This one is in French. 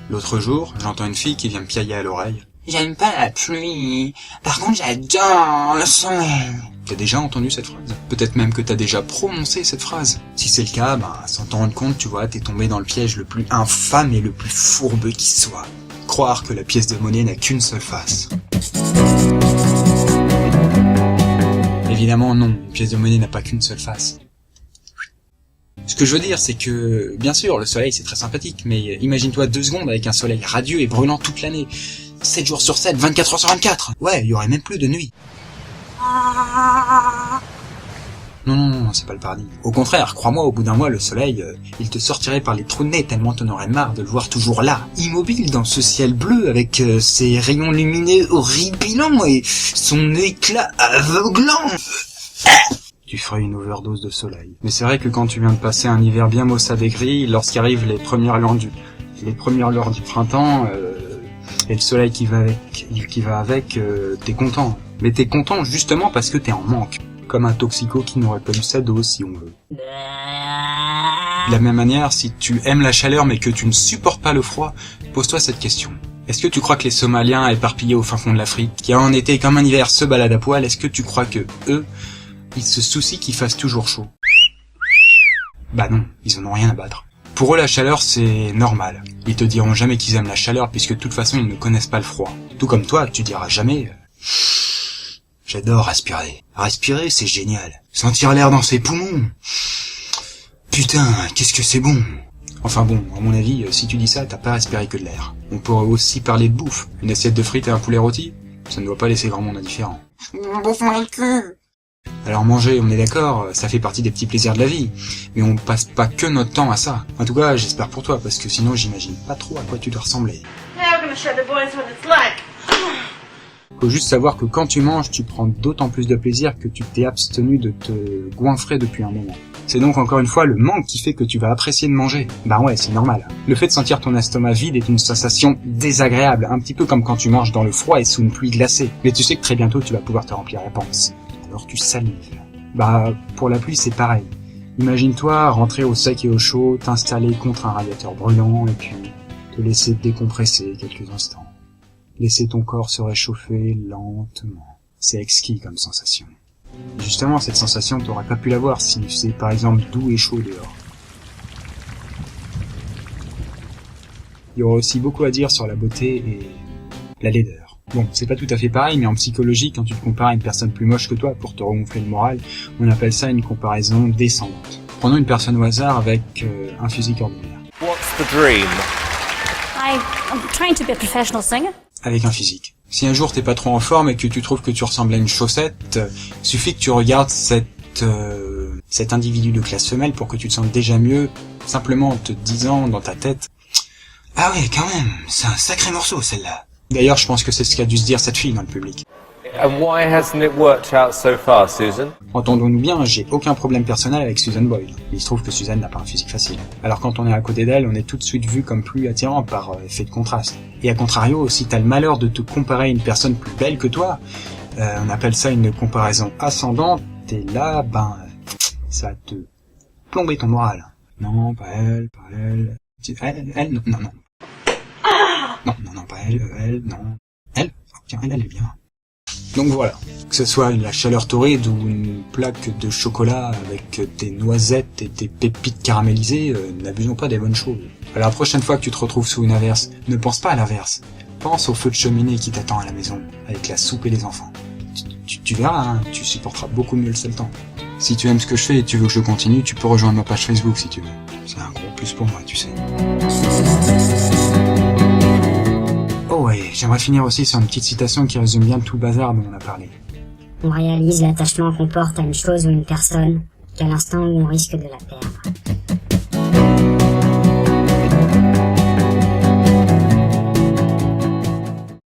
L'autre jour, j'entends une fille qui vient me piailler à l'oreille. J'aime pas la pluie. Par contre, j'adore le soleil. T'as déjà entendu cette phrase? Peut-être même que t'as déjà prononcé cette phrase. Si c'est le cas, sans t'en rendre compte, tu vois, t'es tombé dans le piège le plus infâme et le plus fourbeux qui soit. Croire que la pièce de monnaie n'a qu'une seule face. Évidemment non, une pièce de monnaie n'a pas qu'une seule face. Ce que je veux dire, c'est que, bien sûr, le soleil c'est très sympathique, mais imagine-toi 2 secondes avec un soleil radieux et brûlant toute l'année. 7 jours sur 7, 24 heures sur 24. Ouais, il y aurait même plus de nuit. Non, c'est pas le paradis. Au contraire, crois-moi, au bout d'un mois, le soleil, il te sortirait par les trous de nez tellement t'en aurais marre de le voir toujours là, immobile dans ce ciel bleu avec ses rayons lumineux horripilants et son éclat aveuglant. Tu ferais une overdose de soleil. Mais c'est vrai que quand tu viens de passer un hiver bien maussade et gris, lorsqu'arrivent les premières lueurs du printemps, et le soleil qui va avec, t'es content. Mais t'es content justement parce que t'es en manque. Comme un toxico qui n'aurait pas eu sa dose, si on veut. De la même manière, si tu aimes la chaleur mais que tu ne supportes pas le froid, pose-toi cette question. Est-ce que tu crois que les Somaliens éparpillés au fin fond de l'Afrique, qui en été comme en hiver se baladent à poil, est-ce que tu crois que eux, ils se soucient qu'il fasse toujours chaud? Bah non, ils en ont rien à battre. Pour eux, la chaleur, c'est normal. Ils te diront jamais qu'ils aiment la chaleur puisque de toute façon, ils ne connaissent pas le froid. Tout comme toi, tu diras jamais... J'adore respirer. Respirer, c'est génial. Sentir l'air dans ses poumons. Putain, qu'est-ce que c'est bon. Enfin bon, à mon avis, si tu dis ça, t'as pas respiré que de l'air. On pourrait aussi parler de bouffe. Une assiette de frites et un poulet rôti, ça ne doit pas laisser grand monde indifférent. Bouffe-moi le cul. Alors manger, on est d'accord, ça fait partie des petits plaisirs de la vie. Mais on passe pas que notre temps à ça. En tout cas, j'espère pour toi, parce que sinon j'imagine pas trop à quoi tu dois ressembler. Faut juste savoir que quand tu manges, tu prends d'autant plus de plaisir que tu t'es abstenu de te goinfrer depuis un moment. C'est donc encore une fois le manque qui fait que tu vas apprécier de manger. Bah ouais, c'est normal. Le fait de sentir ton estomac vide est une sensation désagréable, un petit peu comme quand tu manges dans le froid et sous une pluie glacée. Mais tu sais que très bientôt tu vas pouvoir te remplir la panse. Alors tu salives. Bah, pour la pluie c'est pareil. Imagine-toi rentrer au sec et au chaud, t'installer contre un radiateur brûlant et puis te laisser décompresser quelques instants. Laisser ton corps se réchauffer lentement. C'est exquis comme sensation. Justement, cette sensation, t'aurais pas pu l'avoir si c'est par exemple doux et chaud dehors. Il y aura aussi beaucoup à dire sur la beauté et la laideur. Bon, c'est pas tout à fait pareil, mais en psychologie, quand tu te compares à une personne plus moche que toi pour te regonfler le moral, on appelle ça une comparaison descendante. Prenons une personne au hasard avec un physique ordinaire. What's the dream? I'm trying to be a professional singer. Avec un physique. Si un jour t'es pas trop en forme et que tu trouves que tu ressembles à une chaussette, suffit que tu regardes cet individu de classe femelle pour que tu te sentes déjà mieux, simplement en te disant dans ta tête « Ah ouais, quand même, c'est un sacré morceau celle-là ». D'ailleurs, je pense que c'est ce qu'a dû se dire cette fille dans le public. And why hasn't it worked out so far, Susan? Entendons-nous bien, j'ai aucun problème personnel avec Susan Boyle. Il se trouve que Susan n'a pas un physique facile. Alors quand on est à côté d'elle, on est tout de suite vu comme plus attirant par effet de contraste. Et à contrario, si t'as le malheur de te comparer à une personne plus belle que toi, on appelle ça une comparaison ascendante, et là, ça va te plomber ton moral. Non, pas elle, pas elle. Elle, non. Non, pas elle, non. Elle, tiens, elle est bien. Donc voilà, que ce soit la chaleur torride ou une plaque de chocolat avec des noisettes et des pépites caramélisées, n'abusons pas des bonnes choses. Alors la prochaine fois que tu te retrouves sous une averse, ne pense pas à l'averse. Pense au feu de cheminée qui t'attend à la maison, avec la soupe et les enfants. Tu verras, hein, tu supporteras beaucoup mieux le seul temps. Si tu aimes ce que je fais et tu veux que je continue, tu peux rejoindre ma page Facebook si tu veux. C'est un gros plus pour moi, tu sais. Oh ouais, j'aimerais finir aussi sur une petite citation qui résume bien tout le bazar dont on a parlé. On réalise l'attachement qu'on porte à une chose ou une personne qu'à l'instant où on risque de la perdre.